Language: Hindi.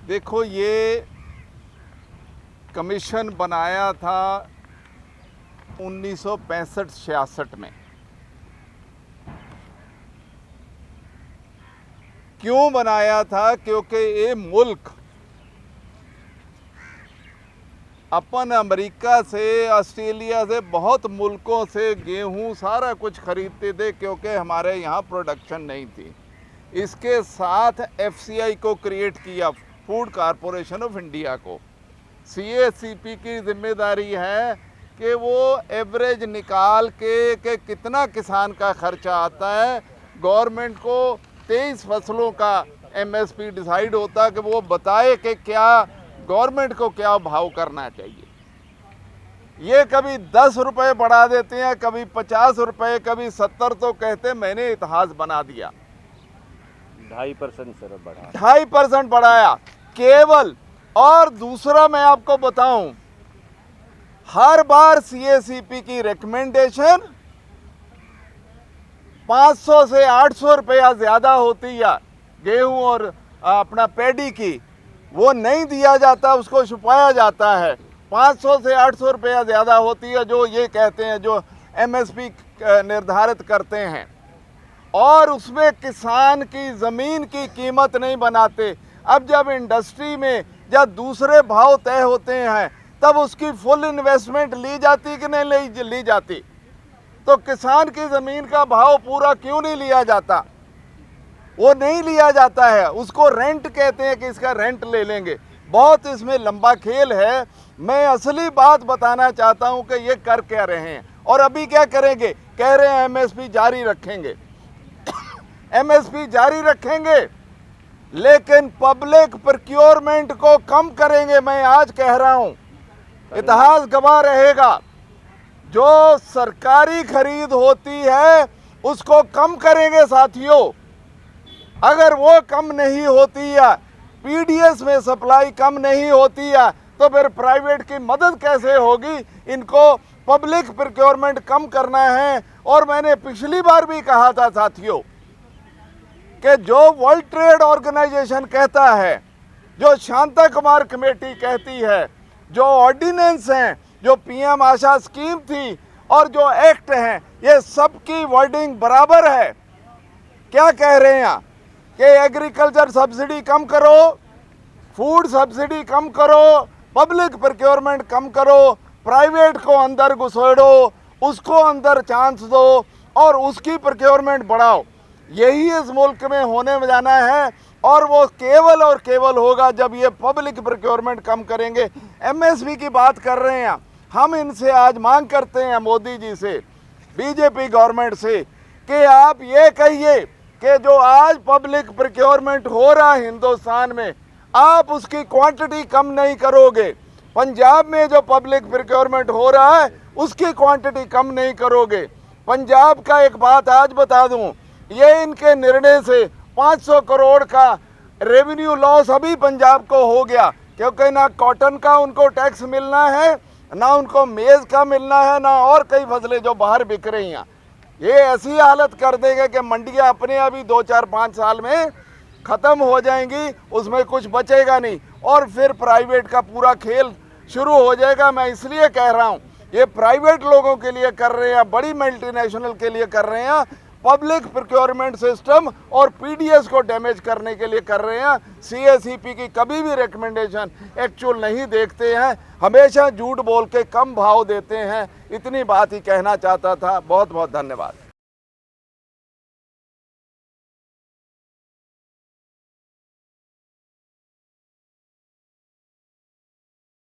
देखो, ये कमीशन बनाया था 1965-66 में। क्यों बनाया था? क्योंकि ये मुल्क अपन अमेरिका से, ऑस्ट्रेलिया से, बहुत मुल्कों से गेहूं सारा कुछ खरीदते थे क्योंकि हमारे यहाँ प्रोडक्शन नहीं थी। इसके साथ एफसीआई को क्रिएट किया, फूड कॉरपोरेशन ऑफ इंडिया को। सीएसीपी की जिम्मेदारी है कि वो एवरेज निकाल के कितना किसान का खर्चा आता है। गवर्नमेंट को 23 फसलों का एमएसपी डिसाइड होता है कि वो बताए कि क्या गवर्नमेंट को क्या भाव करना चाहिए। ये कभी 10 रुपए बढ़ा देते हैं, कभी 50 रुपए, कभी 70। तो कहते मैंने इतिहास बना दिया। 2.5% सर बढ़ा, 2.5% बढ़ाया केवल। और दूसरा मैं आपको बताऊं, हर बार सीएसीपी की रिकमेंडेशन 500 से 800 रुपया ज्यादा होती है। गेहूं और अपना पैडी की वो नहीं दिया जाता, उसको छुपाया जाता है। 500 से 800 रुपया ज़्यादा होती है, जो ये कहते हैं, जो एमएसपी निर्धारित करते हैं। और उसमें किसान की ज़मीन की कीमत नहीं बनाते। अब जब इंडस्ट्री में जब दूसरे भाव तय होते हैं तब उसकी फुल इन्वेस्टमेंट ली जाती कि नहीं ली जाती? तो किसान की ज़मीन का भाव पूरा क्यों नहीं लिया जाता? वो नहीं लिया जाता है, उसको रेंट कहते हैं कि इसका रेंट ले लेंगे। बहुत इसमें लंबा खेल है। मैं असली बात बताना चाहता हूं कि ये कर क्या रहे हैं और अभी क्या करेंगे। कह रहे हैं एमएसपी जारी रखेंगे। एमएसपी जारी रखेंगे लेकिन पब्लिक प्रोक्योरमेंट को कम करेंगे। मैं आज कह रहा हूं, इतिहास गवाह रहेगा। जो सरकारी खरीद होती है उसको कम करेंगे साथियों। अगर वो कम नहीं होती है, पीडीएस में सप्लाई कम नहीं होती है, तो फिर प्राइवेट की मदद कैसे होगी? इनको पब्लिक प्रोक्योरमेंट कम करना है। और मैंने पिछली बार भी कहा था साथियों कि जो वर्ल्ड ट्रेड ऑर्गेनाइजेशन कहता है, जो शांता कुमार कमेटी कहती है, जो ऑर्डिनेंस हैं, जो पीएम आशा स्कीम थी और जो एक्ट हैं, ये सबकी वर्डिंग बराबर है। क्या कह रहे हैं कि एग्रीकल्चर सब्सिडी कम करो, फूड सब्सिडी कम करो, पब्लिक प्रोक्योरमेंट कम करो, प्राइवेट को अंदर घुसेड़ो, उसको अंदर चांस दो और उसकी प्रोक्योरमेंट बढ़ाओ। यही इस मुल्क में होने में जाना है। और वो केवल और केवल होगा जब ये पब्लिक प्रोक्योरमेंट कम करेंगे। एमएसपी की बात कर रहे हैं हम, इनसे आज मांग करते हैं मोदी जी से, बीजेपी गवर्नमेंट से, कि आप ये कहिए कि जो आज पब्लिक प्रोक्योरमेंट हो रहा है हिंदुस्तान में, आप उसकी क्वांटिटी कम नहीं करोगे। पंजाब में जो पब्लिक प्रोक्योरमेंट हो रहा है उसकी क्वांटिटी कम नहीं करोगे। पंजाब का एक बात आज बता दूं, ये इनके निर्णय से 500 करोड़ का रेवेन्यू लॉस अभी पंजाब को हो गया, क्योंकि ना कॉटन का उनको टैक्स मिलना है, ना उनको मेज़ का मिलना है, ना और कई फसलें जो बाहर बिक रही हैं। ये ऐसी हालत कर देंगे कि मंडियां अपने अभी 2, 4, 5 साल में ख़त्म हो जाएंगी, उसमें कुछ बचेगा नहीं और फिर प्राइवेट का पूरा खेल शुरू हो जाएगा। मैं इसलिए कह रहा हूँ, ये प्राइवेट लोगों के लिए कर रहे हैं, बड़ी मल्टीनेशनल के लिए कर रहे हैं, पब्लिक प्रोक्योरमेंट सिस्टम और पीडीएस को डैमेज करने के लिए कर रहे हैं। सीएसीपी की कभी भी रिकमेंडेशन एक्चुअल नहीं देखते हैं, हमेशा झूठ बोल के कम भाव देते हैं। इतनी बात ही कहना चाहता था। बहुत बहुत धन्यवाद।